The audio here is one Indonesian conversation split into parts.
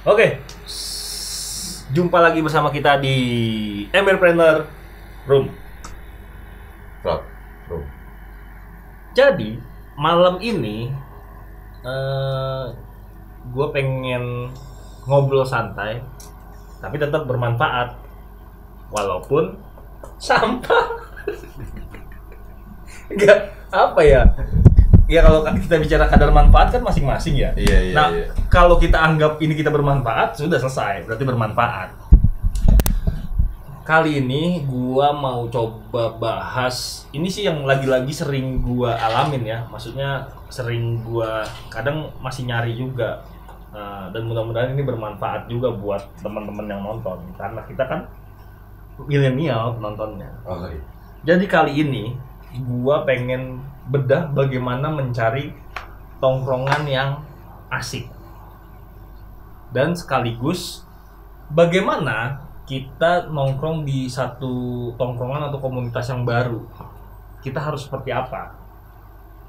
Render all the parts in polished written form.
Oke, jumpa lagi bersama kita di Emerpreneur Room. Jadi malam ini gue pengen ngobrol santai, tapi tetap bermanfaat, walaupun sampah. Enggak apa ya? Ya kalau kita bicara kadar manfaat kan masing-masing ya. Iya. Kalau kita anggap ini kita bermanfaat, sudah selesai, berarti bermanfaat. Kali ini gua mau coba bahas, ini sih yang lagi-lagi sering gua alamin ya. Maksudnya sering gua kadang masih nyari juga. Dan mudah-mudahan ini bermanfaat juga buat teman-teman yang nonton, karena kita kan milenial penontonnya. Oh, iya. Jadi kali ini gua pengen bedah bagaimana mencari tongkrongan yang asik, dan sekaligus bagaimana kita nongkrong di satu tongkrongan atau komunitas yang baru, kita harus seperti apa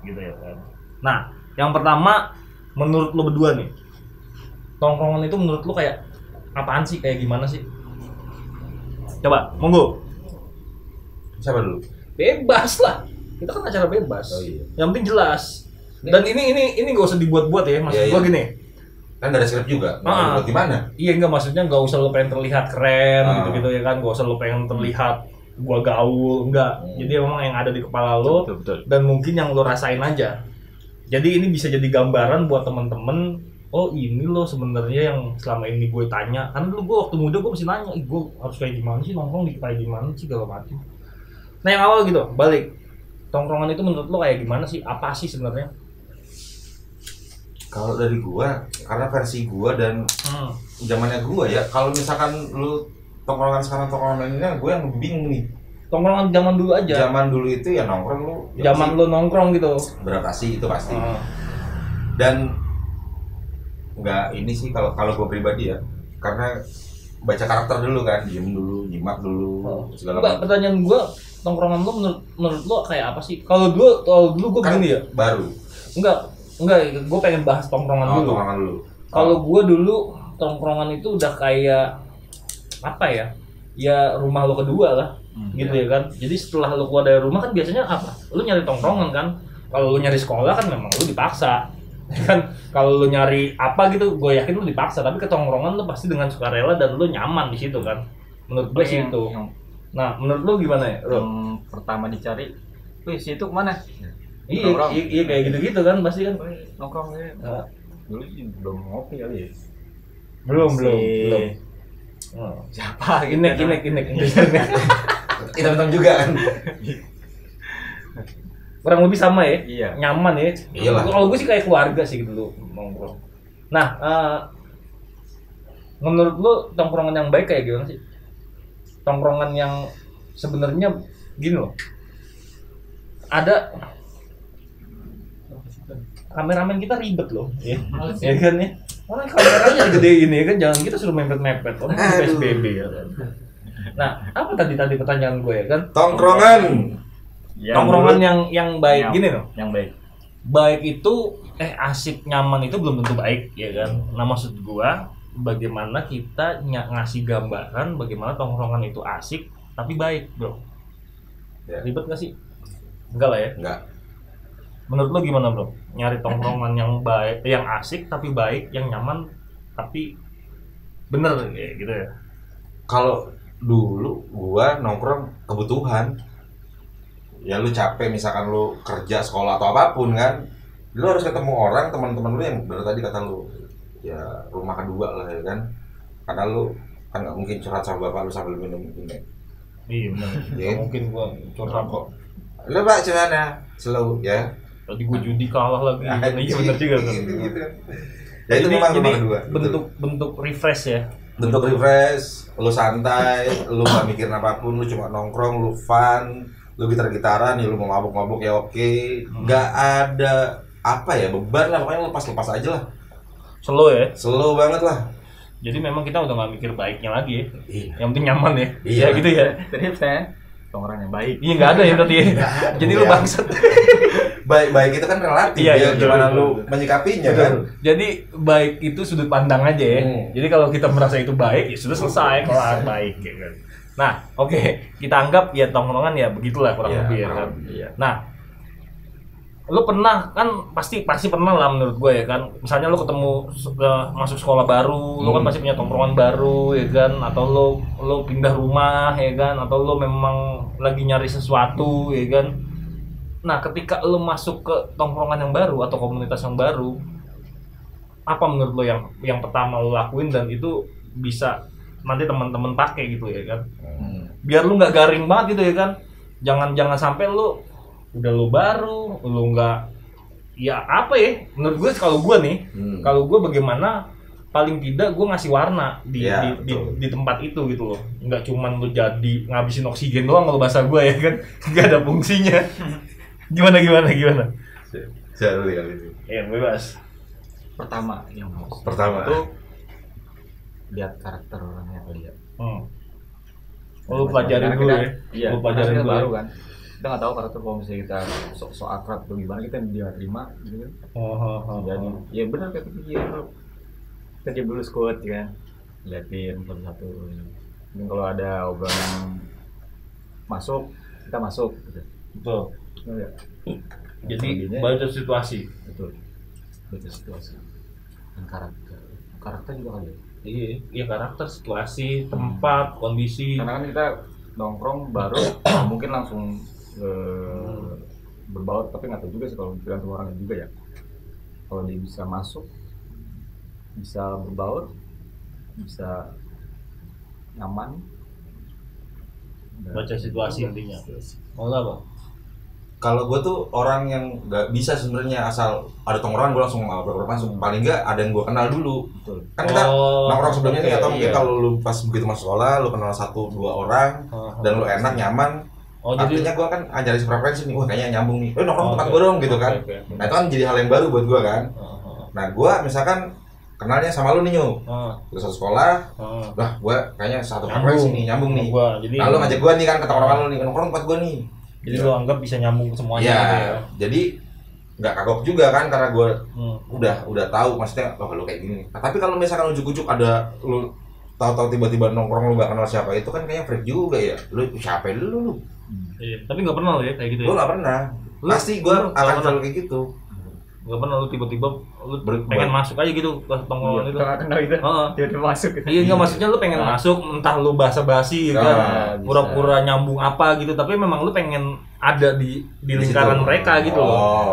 gitu ya kan. Nah, yang pertama, menurut lo berdua nih, tongkrongan itu menurut lo kayak apaan sih, kayak gimana sih? Coba, monggo. Siapa dulu? Bebas lah, kita kan acara bebas. Oh, iya. Yang penting jelas. Dan ini gak usah dibuat-buat ya, maksud Iya, gua iya. gini. Kan ada skrip juga. Mau gimana? Iya, enggak, maksudnya gak usah lo pengen terlihat keren gitu-gitu ya kan, gak usah lo pengen terlihat gua gaul, enggak. Jadi emang yang ada di kepala lo, Betul. dan mungkin yang lo rasain aja. Jadi ini bisa jadi gambaran buat temen-temen. Oh, ini lo sebenarnya yang selama ini gue tanya. Kan dulu gue waktu muda gue mesti nanya, gue harus kayak gimana sih nongkrong, di kayak gimana sih segala macam. Nah, yang awal gitu, balik. Tongkrongan itu menurut lo kayak gimana sih? Apa sih sebenarnya? Kalau dari gua, karena versi gua dan zamannya gua ya. Kalau misalkan lu tongkrongan sekarang tongkrongan ini, gua yang bingung nih. Tongkrongan zaman dulu aja. Zaman dulu itu ya nongkrong lu. Ya Zaman lo nongkrong gitu. beradaptasi itu pasti. Dan nggak ini sih kalau gua pribadi ya, karena baca karakter dulu kan, diem dulu, nyimak dulu, segala Enggak, macam. pertanyaan gue, tongkrongan lo menurut lo kayak apa sih? Kalau dulu gue Kan begini ya. baru. Enggak, gue pengen bahas tongkrongan dulu. Tongkrongan dulu. Kalau gue dulu tongkrongan itu udah kayak apa ya? Ya rumah lo kedua lah, gitu ya kan. Jadi setelah lo keluar dari rumah kan biasanya apa? Lo nyari tongkrongan kan. Kalau lo nyari sekolah kan memang lo dipaksa. Kan kalau lo nyari apa gitu, gue yakin lo dipaksa. Tapi ke tongkrongan lo pasti dengan sukarela dan lo nyaman di situ kan. Menurut gue sih itu. Nah, menurut lo gimana ya, Ro? Yang pertama dicari, wih situ kemana? Iya kayak gitu-gitu kan pasti kan. Nongkrong ya. Nah. Dulu sih belum ngopi kali ya. Belum. Siapa? Inek. Hitam-hitam juga kan. Kurang lebih sama ya. Iya. Nyaman ya. Iyalah. Kalau gue sih kayak keluarga sih gitu dulu nongkrong. Nah, menurut lo tongkrongan yang baik kayak gimana sih? Tongkrongan yang sebenarnya gini loh. Ada kameramen kita ribet loh, ya kan ya. Orang kameranya gede ini kan, jangan kita suruh mepet-mepet. Orang PSBB ya kan. Nah, apa tadi pertanyaan gue ya kan? Tongkrongan. Tongkrongan yang baik gini loh. Yang baik. Baik itu asik, nyaman itu belum tentu baik ya kan. Nah, maksud gua bagaimana kita ngasih gambaran bagaimana tongkrongan itu asik tapi baik, bro. Ya. Ribet gak sih? Enggak lah ya. Enggak. Menurut lo gimana, bro? Nyari tongkrongan yang baik, yang asik tapi baik, yang nyaman tapi bener kayak gitu ya. Kalau dulu gua nongkrong kebutuhan. Ya lu capek misalkan lu kerja, sekolah atau apapun kan. Lu harus ketemu orang, teman-teman lu yang dari tadi kata lu ya rumah kedua lah ya kan. Karena lu kan nggak mungkin curhat sama bapak lu sambil minum ini. Iya benar. Iya. Mungkin gua curhat kok. Lu Pak gimana? Slow ya. Tadi gua judi kalah lagi. Iya benar juga kan. Gitu. Ya itu memang rumah kedua. Bentuk refresh ya. Bentuk refresh, lu santai, lu gak mikirin apapun, lu cuma nongkrong, lu fun, lu gitar-gitaran, ya lu mau mabuk-mabuk ya oke. Gak ada apa ya, beban lah, pokoknya lepas-lepas aja lah. Slow ya. Slow banget lah. Jadi memang kita udah gak mikir baiknya lagi ya. Iya. Yang penting nyaman ya. Iya. Ya gitu ya. Trips ya. tongkrongan yang baik. Iya nggak ada ya berarti. Ya? Jadi lu Iya. bangsat. Baik itu kan relatif Iya, ya, betul, gimana betul, lu betul. menyikapinya kan. Jadi baik itu sudut pandang aja ya. Jadi kalau kita merasa itu baik ya sudah selesai kelar baik ya kan. Nah, oke, kita anggap ya tongkrongan ya begitulah kurang Iya, lebih ya kurang kan. lebih. Iya. Nah, lu pernah kan pasti pernah lah menurut gue ya kan. Misalnya lu ketemu masuk sekolah baru, lu kan pasti punya tongkrongan baru ya kan, atau lu pindah rumah ya kan, atau lu memang lagi nyari sesuatu ya kan. Nah, ketika lu masuk ke tongkrongan yang baru atau komunitas yang baru, apa menurut lo yang pertama lo lakuin dan itu bisa nanti teman-teman pakai gitu ya kan? Biar lu nggak garing banget gitu ya kan? Jangan sampai lu udah lu baru, lu nggak ya apa ya? Menurut gue kalau gue nih, kalau gue bagaimana paling tidak gue ngasih warna di, Ya, di tempat itu gitu loh. Nggak cuman lu jadi ngabisin oksigen doang kalau bahasa gue ya kan? Nggak ada fungsinya. Gimana? Jauh kali ini. Ya bebas. Pertama yang harus Pertama. itu lihat karakter orangnya kali ya. Lu pelajarin dulu ya. Iya, Lu pelajarin karena kita dulu. baru kan. Kita nggak tahu karakter kalau misalnya kita sok akrab atau gimana kita dia terima gitu kan. Jadi ya benar kata dia kita diam dulu squad ya kan. Liatin satu-satu. Mungkin kalau ada obrolan yang masuk, kita masuk gitu. Betul. Ya. Jadi Selebihnya- baca situasi. betul. Baca situasi. Dan karakter juga kali ya. Iya karakter, situasi, tempat, kondisi. Karena kan kita nongkrong baru mungkin langsung berbaur, tapi nggak tahu juga sih kalau tergantung orangnya juga ya. Kalau dia bisa masuk, bisa berbaur, bisa nyaman, Baca situasi intinya. Mau apa? Kalau gue tuh orang yang nggak bisa sebenarnya asal ada tongkrongan gue langsung ngobrol masuk. Paling nggak ada yang gue kenal dulu. betul. Kan kita nongkrong sebelumnya nih, oke, atau mungkin iya. kalau lu pas begitu masuk sekolah lu kenal 1-2 orang dan lu enak nyaman. Jadi Artinya gue kan nyari preferensi nih, wah kayaknya nyambung nih. Nongkrong tempat oke. gue dong gitu kan. Oke. Nah itu kan jadi hal yang baru buat gue kan. Nah gue misalkan kenalnya sama lu nih Nyu, kita satu sekolah, lah gue kayaknya satu preferensi nih, nyambung nih. Gua. Jadi Nah lu ngajak gue nih kan ke tongkrongan lu nih, nongkrong tempat gue nih. jadi lu anggap bisa nyambung semuanya Iya, gitu ya. jadi nggak kagok juga kan karena gue Hmm. udah tahu maksudnya oh lu kayak gini. Nah, tapi kalau misalkan ujuk-ujuk ada lu tahu-tahu tiba-tiba nongkrong lu nggak kenal siapa, itu kan kayaknya freak juga ya. Lu siapa dulu lu? Iya, tapi nggak pernah lo ya kayak gitu Gue ya. nggak pernah. Lu- Pasti gue lu nggak akan pernah? selalu kayak gitu. Nggak pernah lu tiba-tiba lu Ber- pengen ber- masuk aja gitu ke tongkrongan itu. Kita nggak kenal itu, Heeh. tiba-tiba masuk gitu. Iya, nggak maksudnya lu pengen masuk, entah lu basa-basi gitu kan, Nah, bisa. pura-pura nyambung apa gitu, tapi memang lu pengen ada di lingkaran situ. mereka gitu loh. Oh.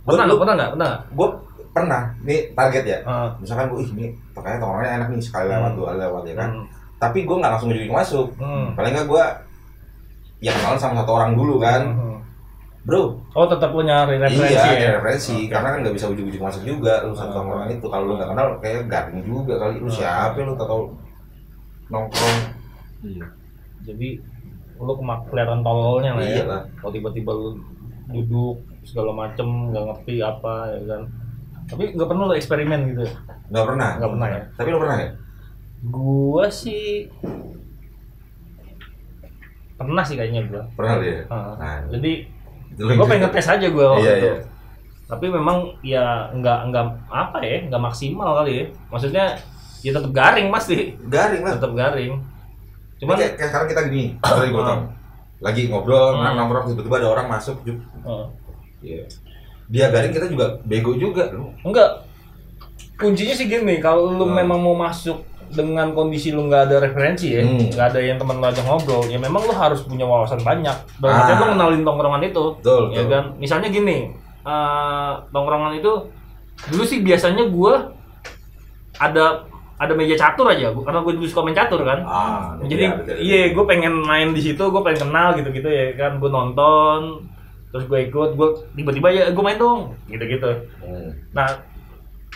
Pernah Lu- lu pernah nggak? Pernah. Gue pernah. Nih target ya. Heeh. Misalkan gue ini pokoknya tongkrongannya enak nih, sekali lewat dua kali lewat ya kan. Hmm. Tapi gue nggak langsung ujung masuk. Hmm. Paling nggak gue ya kenalan sama satu orang dulu kan. Hmm. Bro, Oh, tetap lu nyari referensi iya, ya. ada referensi. Oke. Karena kan nggak bisa ujung-ujung masuk juga lu satu tongkrongan itu. Kalau lu nggak kenal, kayak garing juga kali. Lu siapa lu tahu nongkrong? Iya. Jadi lu kelihatan tololnya lah ya. Iya lah. Kalau tiba-tiba lu duduk segala macem nggak ngerti apa ya kan. Tapi nggak pernah lu eksperimen gitu. Nggak pernah. Nggak pernah ya. Tapi lu pernah ya? Gua sih pernah sih kayaknya gua. Pernah dia. Heeh. Nah, Jadi itu lu gua yang pengen cerita. ngetes aja gua waktu Iya, itu. iya. Tapi memang ya nggak apa ya, nggak maksimal kali ya. Maksudnya ya tetap garing pasti. Garing lah. Tetap garing. Cuman Cuman kayak sekarang kita gini, sorry gue potong. Lagi ngobrol, Hmm. nongkrong tiba-tiba ada orang masuk, juk. heeh. Iya. Dia garing, kita juga bego juga lu. Enggak. Kuncinya sih gini, kalau lu memang mau masuk dengan kondisi lu nggak ada referensi ya, nggak ada yang teman lu ajak ngobrol, ya memang lu harus punya wawasan banyak. Dan lu kenalin tongkrongan itu, Betul, ya betul. kan? Misalnya gini, tongkrongan itu dulu sih biasanya gua ada meja catur aja, karena gue dulu suka main catur kan. Jadi iya, gue pengen main di situ, gue pengen kenal gitu-gitu ya kan, gue nonton, terus gue ikut, gue tiba-tiba ya gue main dong, gitu-gitu. Nah,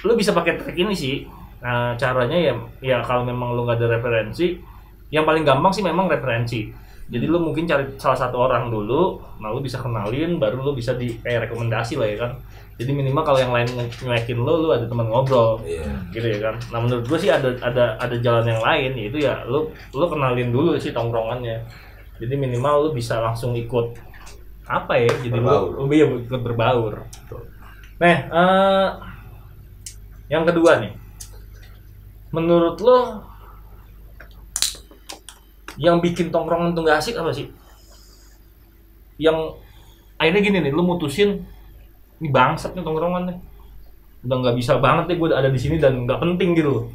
lu bisa pakai trik ini sih. Nah, caranya ya kalau memang lu nggak ada referensi, yang paling gampang sih memang referensi. Jadi lu mungkin cari salah satu orang dulu, nah lu bisa kenalin, baru lu bisa kayak rekomendasi lah ya kan. Jadi minimal kalau yang lain nyuekin lu ada teman ngobrol, gitu ya kan. Nah menurut gue sih ada jalan yang lain, yaitu ya lu kenalin dulu sih tongkrongannya. Jadi minimal lu bisa langsung ikut apa ya? Jadi lu ikut berbaur. Nah, yang kedua nih. Menurut lo yang bikin tongkrongan tuh gak asik apa sih? Yang akhirnya gini nih, lu mutusin ini bangsat nih tongkrongan nih. Udah nggak bisa banget nih gue ada di sini dan nggak penting gitu.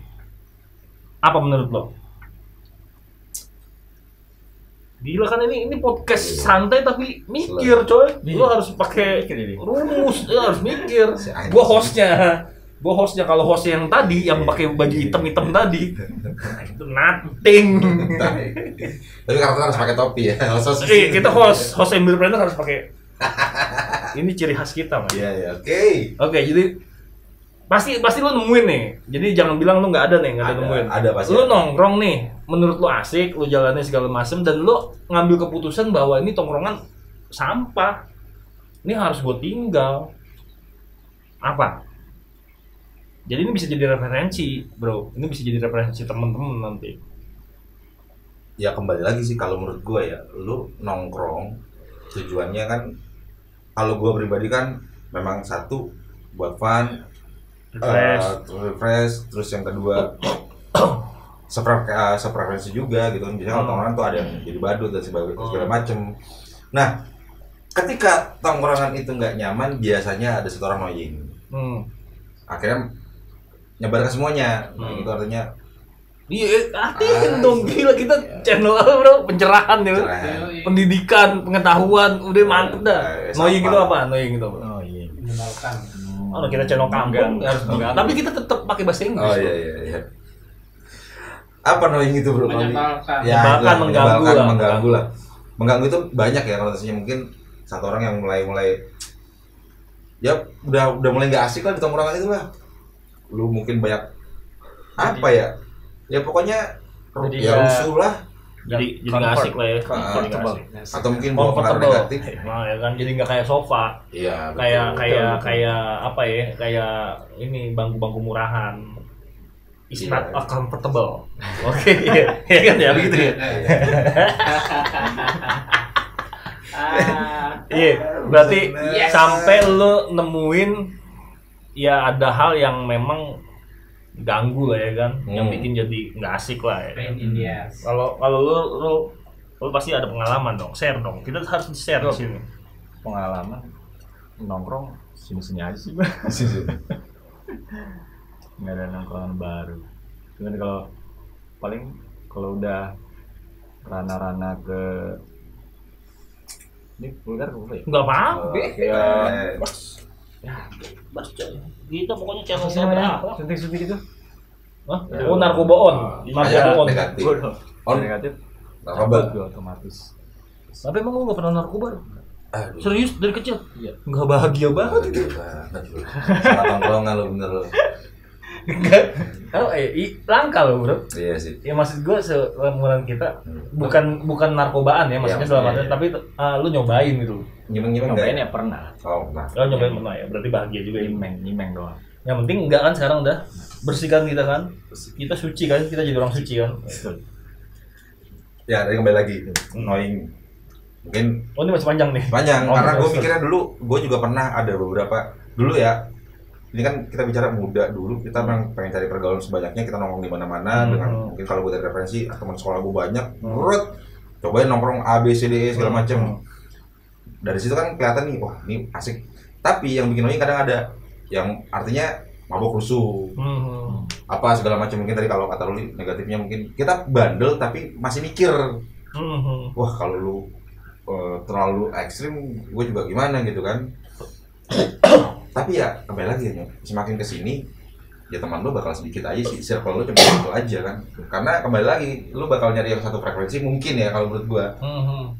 Apa menurut lo? Gila kan ini podcast santai tapi mikir coy. Lo harus pakai rumus, lo harus mikir. Gue hostnya kalau hostnya yang tadi yang pakai baju hitam tadi itu nothing. Tapi karakter harus pakai topi ya. Kita host entrepreneur harus pakai. Ini ciri khas kita, Mas. Iya, oke. Jadi pasti lo nemuin nih. Jadi jangan bilang lo nggak ada nemuin. Ada pasti. Lo nongkrong nih, menurut lo asik, lo jalannya segala macam dan lo ngambil keputusan bahwa ini tongkrongan sampah. Ini harus gue tinggal. Apa? Jadi ini bisa jadi referensi, bro. Ini bisa jadi referensi temen-temen nanti. Ya kembali lagi sih kalau menurut gue ya, lu nongkrong tujuannya kan, kalau gue pribadi kan memang satu buat fun, refresh, terus yang kedua sepreferensi juga gitu kan. Biasanya kalau tongkrongan tuh ada yang jadi badut dan segala macem. Nah, ketika tongkrongan itu nggak nyaman, biasanya ada satu orang annoying. Akhirnya nyebar ke semuanya. Itu artinya hati dong, gila kita channel apa bro, pencerahan ya, pendidikan, pengetahuan, udah mantep dah. Annoying itu apa? Annoying itu apa? Oh iya. Mengenalkan. Oh kita channel kampung harus tapi kita tetap pakai bahasa Inggris. Oh iya. Apa annoying itu bro? Menyebalkan. Ya, mengganggu lah. Mengganggu itu banyak ya, kalau mungkin satu orang yang mulai ya udah mulai nggak asik lah di tongkrongan itu lah. Lu mungkin banyak apa ya pokoknya ya rusuh lah, jadi nggak asik lah ya, atau mungkin bawa pengaruh negatif. Nah ya kan, jadi nggak kayak sofa, iya, kayak apa ya, kayak ini bangku murahan, is not comfortable. Oke, ya kan ya begitu ya. Iya, berarti sampai lu nemuin ya ada hal yang memang ganggu lah ya kan, yang bikin jadi nggak asik lah ya. Kalau lu pasti ada pengalaman dong, share dong. Kita harus share di sini. Pengalaman nongkrong sini aja sih, nggak ada nongkrongan baru. Cuman kalau udah rana-rana ke ini vulgar ya? Nggak apa-apa. Bas coy. Kita pokoknya channelnya berapa? Suntik-suntik itu. Hah? Oh, narkoba on. Narkoba on. Negatif. Narkoba otomatis. Tapi emang lu nggak pernah narkoba? Aduh. Serius dari kecil? Iya. Nggak bahagia banget itu. Sama tongkrongan lu bener lu. Enggak. Kalau langka loh, bro. Iya sih. Ya maksud gue seumuran kita bukan narkobaan ya, maksudnya dalam artian tapi lu nyobain gitu. Nyobain ya pernah. Oh, nah. Kalau nyobain pernah ya, berarti bahagia juga ya. Nyimeng doang. Yang penting enggak kan sekarang udah bersihkan kita kan. Kita suci kan, kita jadi orang suci kan. Ya, tadi kembali lagi. Annoying. Mungkin ini masih panjang nih. Panjang, karena gue mikirnya dulu, gue juga pernah ada beberapa dulu ya. Ini kan kita bicara muda dulu, kita memang pengen cari pergaulan sebanyaknya, kita nongkrong di mana-mana dengan mungkin kalau gue dari referensi teman sekolah gue banyak, cobain nongkrong A B C D E segala macem. Dari situ kan kelihatan nih, wah ini asik. Tapi yang bikin annoying kadang ada yang artinya mabok rusuh, apa segala macam. Mungkin tadi kalau kata lu negatifnya mungkin kita bandel tapi masih mikir, wah kalau lu terlalu ekstrim, gue juga gimana gitu kan. Tapi ya kembali lagi ya, semakin kesini ya teman lu bakal sedikit aja sih, circle lu cuma itu aja kan. Karena kembali lagi lu bakal nyari yang satu frekuensi mungkin ya kalau menurut gua,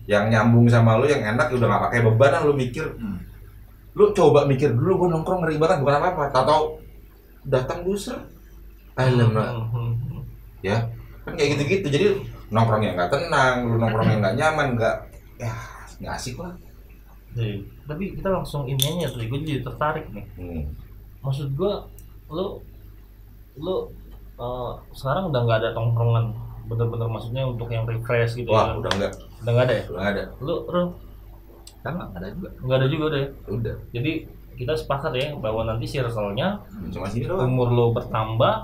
yang nyambung sama lu, yang enak, udah nggak pakai beban lu mikir. Lu coba mikir dulu, gua nongkrong ngeri banget bukan apa-apa, tahu datang buser, ya kan kayak gitu-gitu. Jadi nongkrongnya nggak tenang, lu nongkrongnya nggak nyaman, nggak asik lah. Tapi kita langsung ini aja tuh, gue jadi tertarik nih. Maksud gue, lu sekarang udah nggak ada tongkrongan bener-bener, maksudnya untuk yang refresh gitu. Wah, ya? udah nggak. Udah nggak ada ya? Udah nggak ada. Lu Sama ada juga. nggak ada juga udah ya? Udah. Jadi kita sepakat ya bahwa nanti circle-nya Cuma sini doang. umur lo bertambah,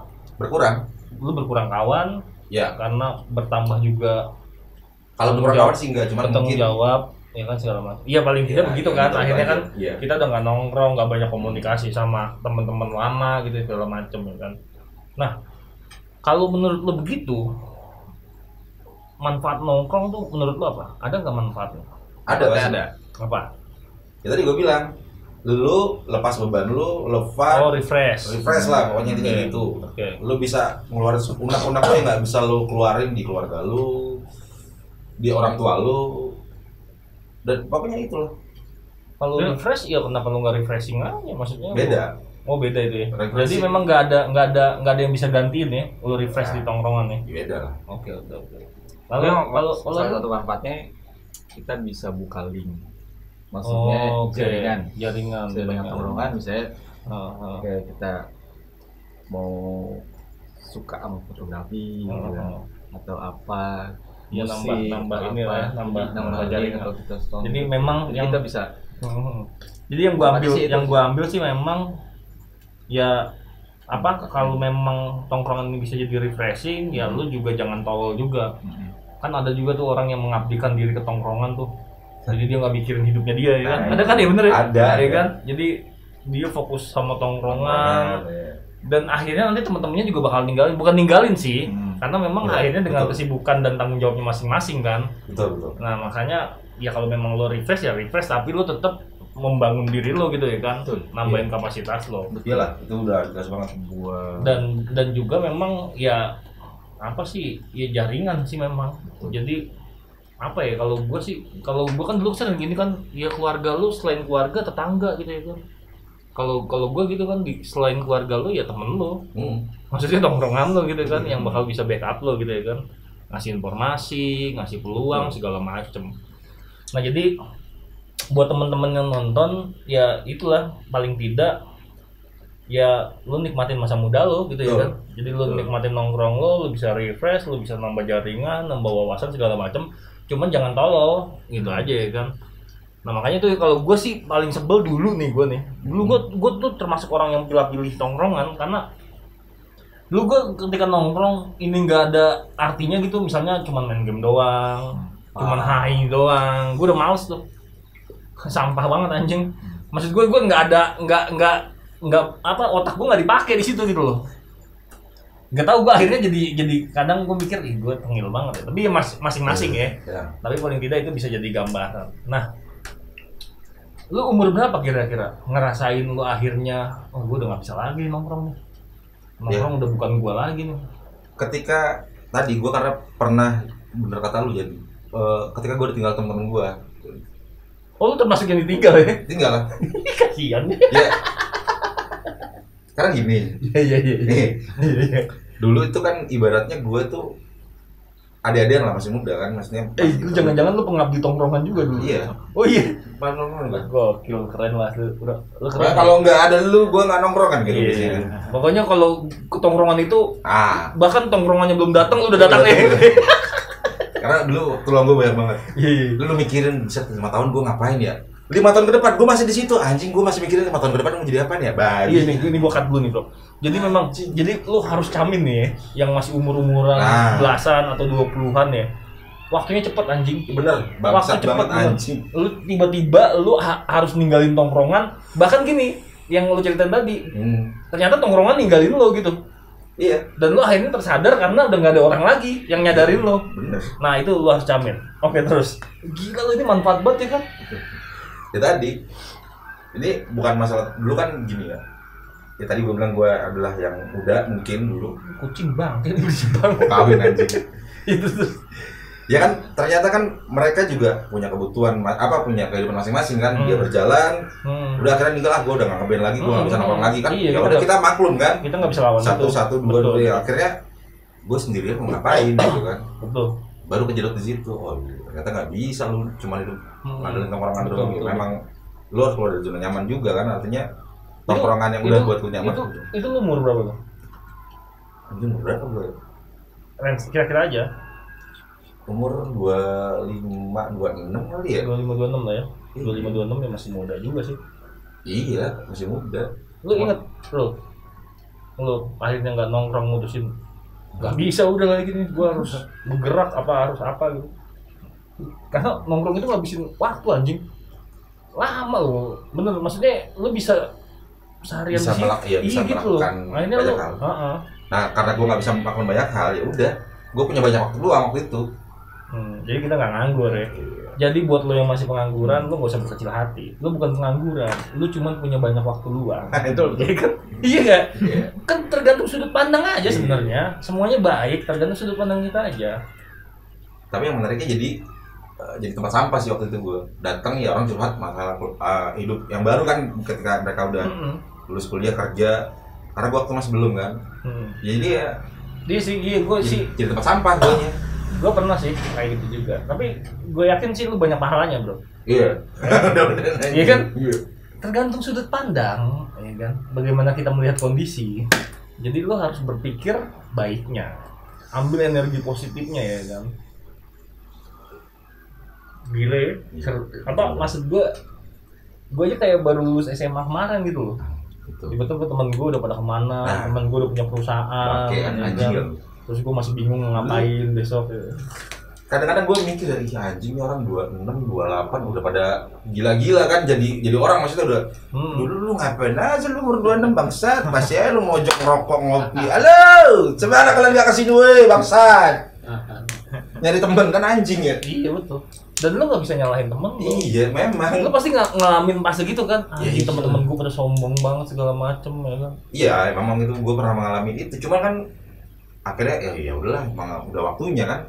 Berkurang. lu berkurang kawan Ya. karena bertambah juga Kalau berkurang kawan sih enggak, cuma bertanggung mungkin jawab ya kan segala macam. Iya paling tidak Ya, begitu ya, kan. betul Akhirnya aja. kan Iya. kita udah nggak nongkrong, nggak banyak komunikasi sama teman-teman lama gitu segala macam ya kan. Nah kalau menurut lo begitu, manfaat nongkrong tuh menurut lo apa? Ada nggak manfaatnya? ada pasti. Ada. Apa? Ya tadi gue bilang, lu lepas beban lu, lepas Oh refresh. refresh lah pokoknya intinya Oke. gitu. Oke. Lu bisa ngeluarin unek-unek lu yang nggak bisa lu keluarin di keluarga lu, di orang tua lu, dan pokoknya itu loh. Kalau refresh ya kenapa lu nggak refreshing aja? Maksudnya Beda. Oh beda itu ya. Jadi Refreshing. memang nggak ada yang bisa gantiin ya. Lu refresh di tongkrongan ya. Beda lah. Oke. Kalau Kalau salah satu manfaatnya kita bisa buka link. Maksudnya jaringan dengan tongkrongan misalnya Heeh. kayak kita mau suka sama fotografi gitu kan, atau apa Ya, musik, nambah atau ini apa, lah ya, nambah link jaringan. atau kita store. Jadi memang Jadi yang kita bisa jadi yang gua ambil Sih itu. yang gua ambil sih memang ya apa kalau memang tongkrongan ini bisa jadi refreshing ya lu juga jangan tolol juga. Kan ada juga tuh orang yang mengabdikan diri ke tongkrongan tuh. Jadi dia nggak mikirin hidupnya dia ya kan. Nah, Ada kan ya bener ya? ada, ya ada. kan. Jadi dia fokus sama tongkrongan dan akhirnya nanti teman-temannya juga bakal bukan ninggalin sih. Karena memang Ya, akhirnya dengan betul. kesibukan dan tanggung jawabnya masing-masing kan. Betul. Nah makanya ya kalau memang lo refresh ya refresh tapi lo tetap membangun diri lo gitu ya kan. Betul. Nambahin kapasitas lo. Iyalah, itu udah jelas banget. buat Dan juga memang ya apa sih ya jaringan sih memang. Jadi apa ya kalau gue kan dulu sering gini kan ya keluarga lu selain keluarga tetangga gitu ya kan. Kalau gue gitu kan selain keluarga lu ya temen lu. Maksudnya tongkrongan lo gitu kan yang bakal bisa backup lo gitu ya kan, ngasih informasi, ngasih peluang segala macem. Nah jadi buat temen-temen yang nonton ya itulah paling tidak ya lo nikmatin masa muda lo gitu ya kan. Jadi lo nikmatin nongkrong lo bisa refresh, lo bisa nambah jaringan, nambah wawasan segala macem. Cuman jangan tolol gitu aja ya kan. Nah makanya tuh kalau gue sih paling sebel dulu gue tuh termasuk orang yang pilih tongkrongan karena dulu gue ketika nongkrong ini nggak ada artinya gitu, misalnya cuman main game doang, cuman hai doang, gue udah males tuh, sampah banget anjing. Maksud gue nggak apa otak gue nggak dipakai di situ gitu loh. Nggak tahu gue akhirnya jadi kadang gue mikir gue tengil banget ya, tapi ya masing-masing ya. Tapi paling tidak itu bisa jadi gambaran. Nah, lu umur berapa kira-kira ngerasain lu akhirnya gue udah nggak bisa lagi nongkrong nih. Nongkrong udah bukan gua lagi nih. Ketika tadi gua karena pernah bener kata lu jadi ketika gua ditinggal temen-temen gua. Oh lu termasuk yang ditinggal ya? Tinggal lah. Kasian. Ya. Sekarang gini. Iya. Dulu itu kan ibaratnya gua tuh adik-adikan lah, masih muda kan, maksudnya. Lu jangan-jangan lu pengabdi tongkrongan juga dulu. Iya. Oh iya. Mana nongkrong kan? Gokil, keren lah lu Nah, keren. kalau nggak ada lu, gua nggak nongkrong kan gitu Iya. biasanya. Pokoknya kalau ke tongkrongan itu bahkan tongkrongannya belum datang lu udah datang ya. Karena dulu tulang gua banyak banget. Iya. Lu mikirin bisa 5 tahun gua ngapain ya? 5 tahun ke depan gua masih di situ. Anjing, gua masih mikirin 5 tahun ke depan mau jadi apa ya? Bayi. Iya nih, ini gua cut dulu nih, Bro. Jadi memang lu harus camin nih ya, yang masih umur-umuran belasan atau 20-an ya. Waktunya cepet anjing. Bener, bangsat banget anjing. Lu tiba-tiba lu harus ninggalin tongkrongan. Bahkan gini, yang lu ceritain tadi, ternyata tongkrongan ninggalin lo gitu. Iya. Dan lu akhirnya tersadar karena udah nggak ada orang lagi yang nyadarin lo. Bener. Nah itu lu harus camin. Oke terus. Gila lu ini manfaat banget ya kan? Ya tadi, ini bukan masalah dulu kan gini ya. Ya tadi gue bilang gue adalah yang muda mungkin dulu. Kucing banget, ini bersih banget. Kawin anjing. Itu tuh. Ya kan ternyata kan mereka juga punya kebutuhan punya kehidupan masing-masing kan. Dia berjalan, udah akhirnya tinggal gue udah nggak ngeband lagi, gue nggak bisa nongkrong lagi kan. Iya, Ya udah kita maklum kan. Kita nggak bisa lawan satu dua ya. Akhirnya gue sendirian mau ngapain gitu kan. Betul. Baru kejedot di situ. Oh ternyata nggak bisa lu cuma itu ngandelin tongkrongan doang. Memang lu harus keluar dari zona nyaman juga kan, artinya tongkrongan yang udah buat lu nyaman. Itu lu umur berapa tuh? Anjing berapa gue? Range kira-kira aja. umur 25, 26 kali ya? 25-26 lah ya. 25-26 ya masih muda juga sih. Iya, masih muda. Lu inget, lu akhirnya nggak nongkrong mutusin nggak bisa udah kayak gini, gua harus bergerak harus apa gitu. Karena nongkrong itu ngabisin waktu anjing. Lama lo, bener, maksudnya lu bisa seharian Bisa bisa gitu melakukan akhirnya banyak lu hal. Nah, karena gue nggak bisa melakukan banyak hal, ya udah, gue punya banyak waktu luang waktu itu. jadi kita nggak nganggur ya. Jadi buat lo yang masih pengangguran, lo nggak usah berkecil hati. Lo bukan pengangguran, lo cuma punya banyak waktu luang. Itu Iya kan? Iya nggak? Kan tergantung sudut pandang aja sebenarnya. Semuanya baik, tergantung sudut pandang kita aja. Tapi yang menariknya jadi tempat sampah sih waktu itu. Gue datang ya orang curhat masalah hidup yang baru kan ketika mereka udah lulus kuliah kerja, karena gue waktu masih belum kan. Jadi ya Dia sih, gue sih jadi tempat sampah gue. gue pernah sih kayak gitu juga. Tapi gue yakin sih lu banyak pahalanya, bro. Iya. Iya kan? Iya. Tergantung sudut pandang, ya kan? Bagaimana kita melihat kondisi. Jadi lo harus berpikir baiknya, ambil energi positifnya, ya kan? Gile, maksud gue aja kayak baru lulus SMA kemarin gitu loh. Tiba-tiba temen gue udah pada kemana, temen gue udah punya perusahaan, terus gue masih bingung ngapain besok ya. Kadang-kadang gue mikir dari anjing orang 26, 28 udah pada gila-gila kan, jadi orang maksudnya udah dulu lu ngapain aja lu umur 26 bangsat, masih aja lu mojok ngerokok ngopi. Halo, sebenarnya kalian gak kasih duit bangsat. Nyari temen kan anjing ya. Iya betul. Dan lu nggak bisa nyalahin temen lu. Iya memang. Lu pasti nggak ngalamin fase gitu kan? Iya, temen-temen gue pada sombong banget segala macem ya kan? Iya, memang itu gue pernah mengalami itu. Cuma kan akhirnya ya udahlah, emang udah waktunya kan.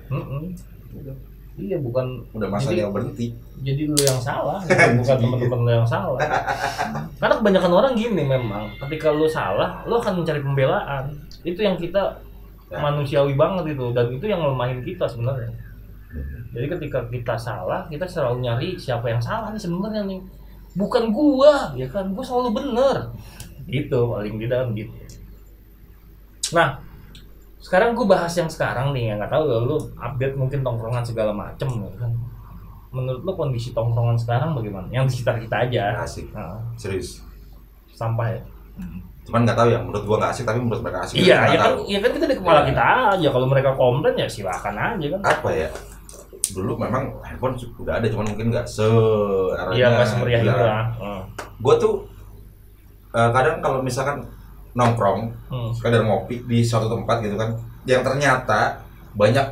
Iya bukan. Udah masanya berhenti. Jadi lu yang salah, bukan temen-temen lu yang salah. Karena kebanyakan orang gini memang. Ketika lu salah, lu akan mencari pembelaan. Itu yang kita manusiawi banget itu, dan itu yang ngelemahin kita sebenarnya. Jadi ketika kita salah, kita selalu nyari siapa yang salah nih sebenarnya nih. Bukan gua, ya kan? Gua selalu bener. Gitu, paling tidak gitu. Nah, sekarang gua bahas yang sekarang nih, yang nggak tahu lu update mungkin tongkrongan segala macem, ya kan? Menurut lu kondisi tongkrongan sekarang bagaimana? Yang di sekitar kita aja. Asik. Serius. Sampah ya. Cuman nggak tahu ya, menurut gua nggak asik tapi menurut mereka asik. Iya, ya kan kita di kepala kita aja. Kalau mereka komplain ya silakan aja kan. Apa ya? Dulu memang handphone udah ada, cuman mungkin nggak Iya, nggak semeriah itu lah. Gue tuh kadang kalau misalkan nongkrong, sekadar ngopi di suatu tempat gitu kan, yang ternyata banyak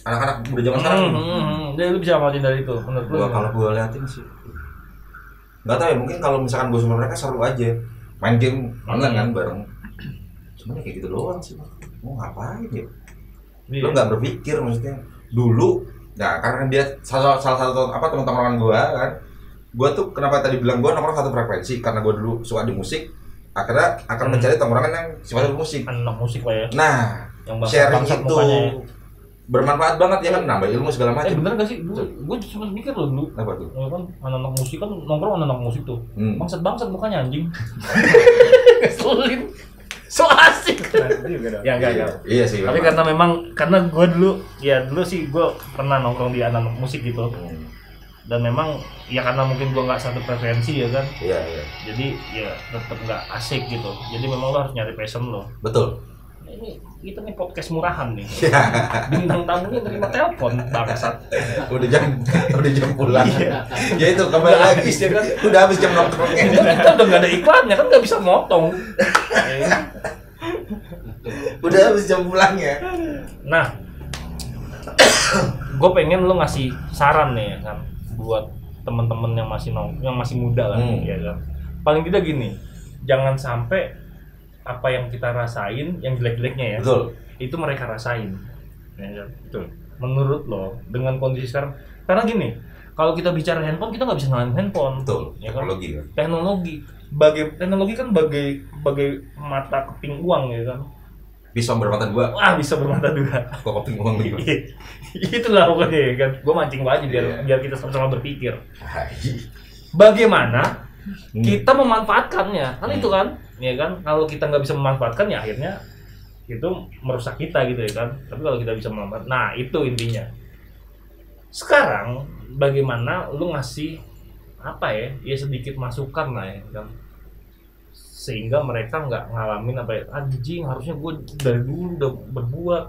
anak-anak muda zaman sekarang. Jadi lu bisa ngamatin dari itu, menurut lu? Kalau gue liatin sih, nggak tahu ya, mungkin kalau misalkan gue sama mereka seru aja, main game online kan bareng. Cuman kayak gitu doang sih, mau ngapain ya? Lo nggak berpikir maksudnya dulu. Nah, karena dia salah satu teman-teman gua kan. Gua tuh kenapa tadi bilang gua nongkrong satu frekuensi, karena gua dulu suka di musik, akhirnya akan mencari tongkrongan yang sifatnya musik. Anak musik lah ya. Nah, yang sharing itu bermanfaat banget ya kan, nambah ilmu segala macam. Bener gak sih? Gua cuma mikir loh dulu. Apa tuh? Ya kan anak musik kan nongkrong anak musik tuh. Bangsat mukanya anjing. Keselin. So asik. Ya enggak. Iya sih. Tapi karena gue dulu sih gue pernah nongkrong di anak musik gitu. Dan memang ya karena mungkin gue nggak satu preferensi ya kan. Iya. Jadi ya tetap nggak asik gitu. Jadi memang lo harus nyari passion lo. Betul. Kita nih podcast murahan nih. Bintang tamunya terima telepon bangsat. Udah jam pulang. Ya itu kembali lagi ya kan. Udah habis jam nongkrongnya. Kita udah nggak ada iklannya kan, nggak bisa motong. Udah habis jam pulangnya. Nah, gue pengen lo ngasih saran nih kan buat temen-temen yang masih muda lah, ya kan. Paling tidak gini, jangan sampai apa yang kita rasain, yang jelek-jeleknya ya, betul, itu mereka rasain. Ya, betul. Menurut lo dengan kondisi sekarang, karena gini, kalau kita bicara handphone, kita nggak bisa ngalahin handphone. Betul. Ya kan? Teknologi. Teknologi kan bagai mata keping uang ya kan. Pisau bermata dua. Wah, bisa bermata dua. Kok keping uang gitu. Itulah pokoknya ya kan. Gue mancing aja biar kita sama-sama berpikir. Bagaimana kita memanfaatkannya? Kan itu kan, ya kan. Kalau kita nggak bisa memanfaatkan ya akhirnya itu merusak kita gitu ya kan. Tapi kalau kita bisa memanfaatkan, nah itu intinya. Sekarang bagaimana lu ngasih apa ya? Ya sedikit masukan lah ya kan. Sehingga mereka nggak ngalamin apa ya, anjing harusnya gue dari dulu udah berbuat,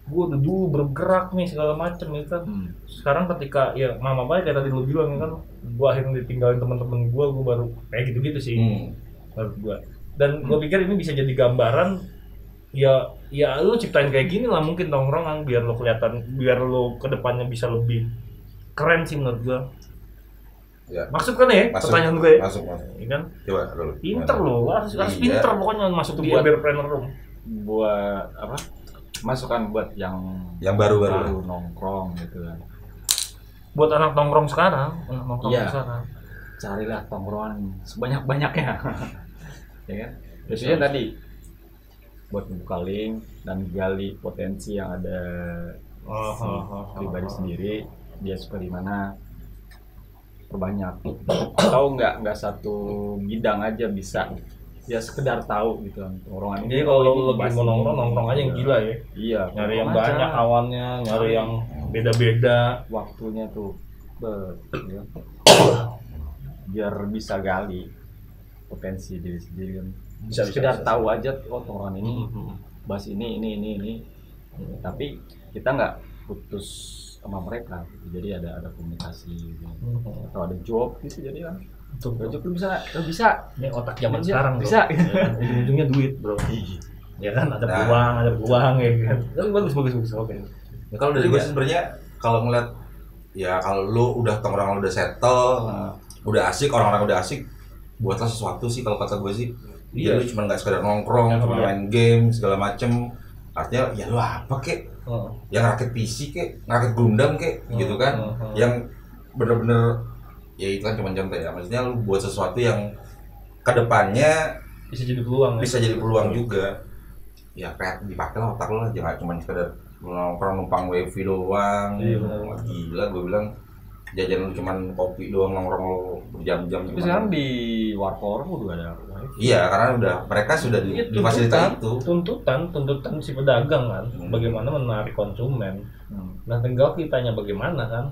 gue udah dulu bergerak nih segala macem ya kan. Sekarang ketika ya mama baik kayak tadi lu bilang ya kan, gue akhirnya ditinggalin teman-teman gue baru kayak gitu-gitu sih menurut gue. Dan gue pikir ini bisa jadi gambaran ya lu ciptain kayak gini lah mungkin tongkrongan biar lo kelihatan, biar lo kedepannya bisa lebih keren sih menurut gue. Ya. Masuk kan ya Masuk, pertanyaan gue ya? Masuk. Ya kan? Coba dulu. Pinter lo, harus Iya. pinter pokoknya masuk di entrepreneur room. Buat apa? Masukan buat yang baru nongkrong gitu kan. Buat anak nongkrong sekarang, Iya. sekarang. Carilah tongkrongan sebanyak-banyaknya. Ya kan? Biasanya tadi buat membuka link dan gali potensi yang ada si pribadi sendiri, dia suka di mana, perbanyak. Tahu nggak satu bidang aja bisa, ya sekedar tahu gitu kan tongkrongan ini. Jadi kalau ini lo lagi mau nongkrong aja yang gila ya. Iya, Nyari yang nongkrong aja. banyak kawannya, nyari yang beda-beda. Waktunya tuh ya. Biar bisa gali potensi diri sendiri kan. Bisa, Sekedar bisa. tahu aja, oh tongkrongan ini bahas ini. Tapi kita nggak putus sama mereka, jadi ada komunikasi gitu. Atau ada job gitu, jadi kan job lu bisa Ini otak zaman Bisa, sekarang bro. bisa. Ya, ujung-ujungnya duit bro. Ya kan ada peluang ya kan. Tapi bagus oke. Ya, kalau dari gue sebenarnya kalau ngeliat ya kalau lu udah tongkrongan udah settle, udah asik, orang-orang udah asik, buatlah sesuatu sih kalau kata gue sih. Iya, lu cuma nggak sekedar nongkrong, cuma main game segala macem. Artinya ya lu apa kek? Yang rakit PC kek, rakit Gundam kek, gitu kan? Yang bener-bener ya itu kan cuma contoh ya. Maksudnya lu buat sesuatu yang kedepannya Bisa jadi peluang. bisa jadi peluang juga. Ya kayak dipakai lah otak lu lah, jangan cuma sekedar nongkrong numpang wifi doang. Iya, benar. Gila gue bilang jajan lu cuman kopi doang, nongkrong lu berjam-jam. Tapi sekarang di warkop udah ada. Iya, karena udah mereka sudah di fasilitas itu. Tuntutan si pedagang kan, bagaimana menarik konsumen. Nah tinggal kitanya bagaimana kan.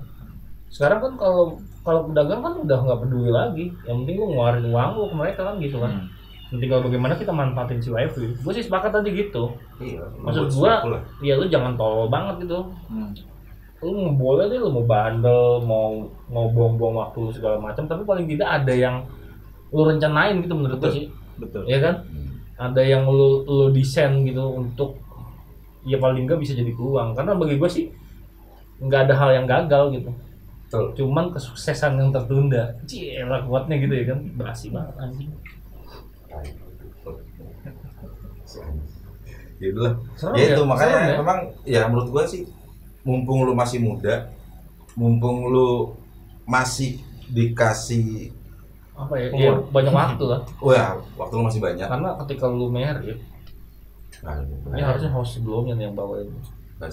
Sekarang kan kalau pedagang kan udah nggak peduli lagi, yang penting lu ngeluarin uang lu ke mereka kan gitu kan. Tinggal bagaimana kita manfaatin si wifi. Gue sih sepakat tadi gitu. Iya. Maksud gua, ya lu jangan tolol banget gitu. Lu boleh deh lu mau bandel, mau buang-buang waktu lu segala macam, tapi paling tidak ada yang lu rencanain gitu menurut gue sih. Betul. Ya kan? Ada yang lu desain gitu untuk ya paling nggak bisa jadi peluang. Karena bagi gue sih nggak ada hal yang gagal gitu. Betul. Cuman kesuksesan yang tertunda. Cielah kuatnya gitu ya kan. Basi banget anjing. Gitu lah. Serem Ya itu ya? makanya Serem ya? memang ya menurut gua sih mumpung lu masih muda, mumpung lu masih dikasih Apa ya? Ya banyak waktu lah. waktu lu masih banyak. Karena ketika lu married, ini harusnya host sebelumnya nih yang bawa ini. Nggak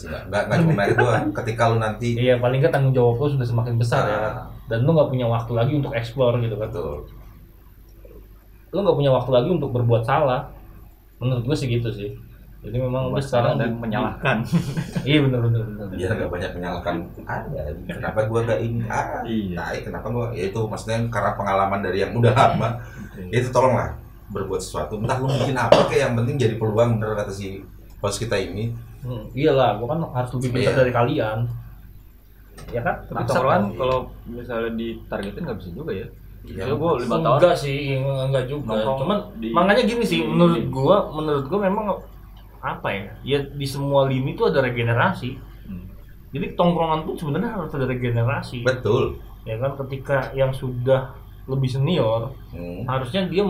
cuma merit doang. Ketika lu nanti Iya, paling nggak tanggung jawab lu sudah semakin besar ya kan? Dan lu nggak punya waktu lagi untuk explore gitu kan. betul. Lu nggak punya waktu lagi untuk berbuat salah. Menurut gue sih gitu sih. Jadi memang lu sekarang dan menyalahkan. Iya benar. Biar nggak banyak menyalahkan ada. Kenapa gua nggak ini? Iya. Kenapa gua? Ya itu maksudnya karena pengalaman dari yang udah lama. Itu tolonglah berbuat sesuatu. Entah lu bikin apa kayak yang penting jadi peluang, bener kata si host kita ini. Iyalah, gua kan harus lebih pintar dari kalian. Ya kan? Tapi tongkrongan kalau misalnya ditargetin nggak bisa juga ya. Iya, Gue 5 tahun. Enggak sih, enggak juga. Nongkrong Cuman makanya gini sih, menurut gua memang apa ya? Ya di semua lini tuh ada regenerasi. Jadi tongkrongan pun sebenarnya harus ada regenerasi. Betul. Ya kan, ketika yang sudah lebih senior, harusnya dia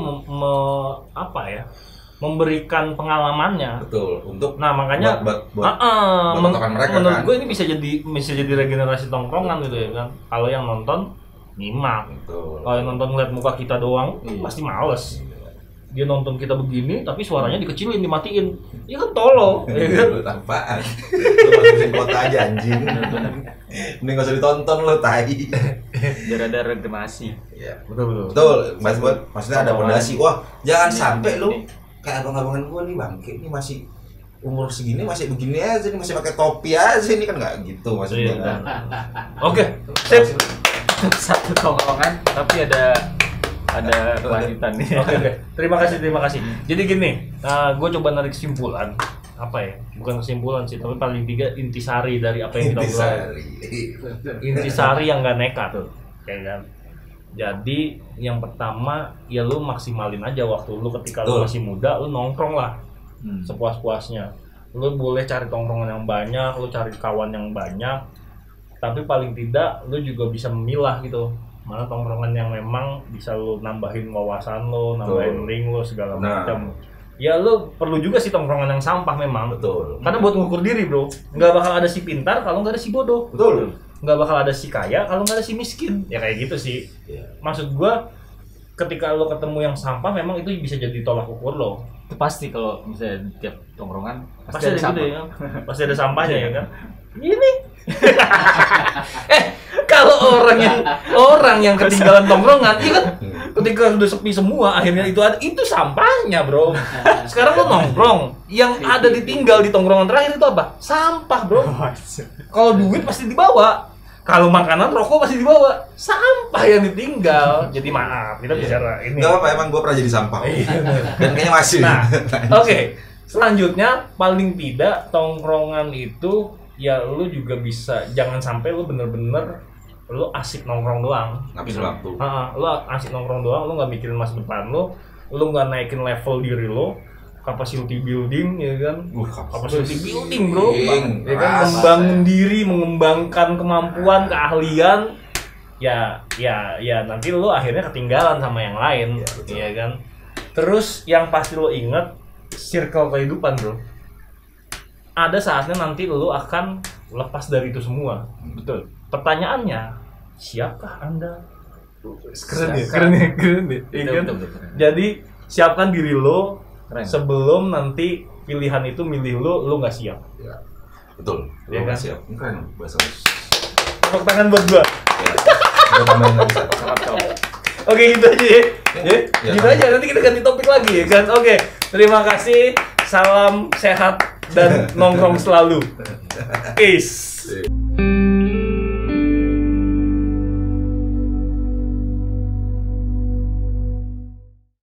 memberikan pengalamannya. Betul. Untuk Makanya buat mereka menurut kan. gue ini bisa jadi regenerasi tongkrongan gitu ya kan. Kalau yang nonton nyimak. Betul. Kalau yang nonton ngeliat muka kita doang, pasti males. Dia nonton kita begini, tapi suaranya dikecilin, dimatiin. Ya kan tolol, ya kan? Lu apaan? Lu masukin kota aja anjing. Ini nggak usah ditonton lo, tai. Biar ada regenerasi. Ya. Betul. Maksudnya ada fondasi. Wah, jangan sampai lu kayak abang-abangan gua nih bangke nih masih umur segini masih begini aja nih, masih pakai topi aja ini kan nggak gitu maksudnya. Iya. Oke, sip. Satu tongkrongan tapi ada kelanjutan nih. Oke. Terima kasih. Jadi gini, gue coba narik kesimpulan apa ya? Bukan kesimpulan sih, tapi paling tiga intisari dari apa yang kita obrolin. Intisari yang nggak nekat tuh, kayak kan. Jadi yang pertama ya lu maksimalin aja waktu lu ketika lu masih muda, lu nongkrong lah sepuas-puasnya. Lu boleh cari tongkrongan yang banyak, lu cari kawan yang banyak, tapi paling tidak lu juga bisa memilah gitu. Mana tongkrongan yang memang bisa lu nambahin wawasan lu, nambahin link lu segala macam. Ya lu perlu juga sih tongkrongan yang sampah memang. Betul. Karena buat ngukur diri, Bro. Nggak bakal ada si pintar kalau nggak ada si bodoh. Betul. Nggak bakal ada si kaya kalau nggak ada si miskin. Ya kayak gitu sih. Maksud gua ketika lo ketemu yang sampah memang itu bisa jadi tolak ukur lo. Itu pasti kalau misalnya tiap tongkrongan Pasti ada sampah. Ya. Pasti ada sampahnya ya kan. Ini. Kalau orang yang ketinggalan tongkrongan, iya kan? Ketika udah sepi semua, akhirnya itu sampahnya, Bro. Sekarang lo nongkrong, yang ada ditinggal di tongkrongan terakhir itu apa? Sampah, Bro. Kalau duit pasti dibawa. Kalau makanan, rokok pasti dibawa. Sampah yang ditinggal. Jadi maaf, kita bicara ini. Gak apa-apa, emang gue pernah jadi sampah. Dan kayaknya masih. Nah, oke. Selanjutnya, paling tidak tongkrongan itu ya lu juga bisa, jangan sampai lu bener-bener lu asik nongkrong doang. Ngabisin waktu. Lu asik nongkrong doang, lu nggak mikirin masa depan lu nggak naikin level diri lu, capacity building ya kan? Capacity building, Bro. Ya kan, membangun diri, mengembangkan kemampuan, keahlian. Ya nanti lu akhirnya ketinggalan sama yang lain, ya kan? Terus yang pasti lu inget circle kehidupan, Bro. Ada saatnya nanti lu akan lepas dari itu semua. Betul. Pertanyaannya, siapkah Anda? Keren ya. Betul. Jadi siapkan diri lo Keren. sebelum nanti pilihan itu milih lo nggak siap. Ya. Betul. Ya kan? Siap. Keren bahasa. Tepuk tangan buat gua. Gue tambahin lagi satu. Oke, gitu aja ya. Gitu aja, nanti kita ganti topik lagi ya kan. Oke, terima kasih. Salam sehat dan nongkrong selalu. Peace.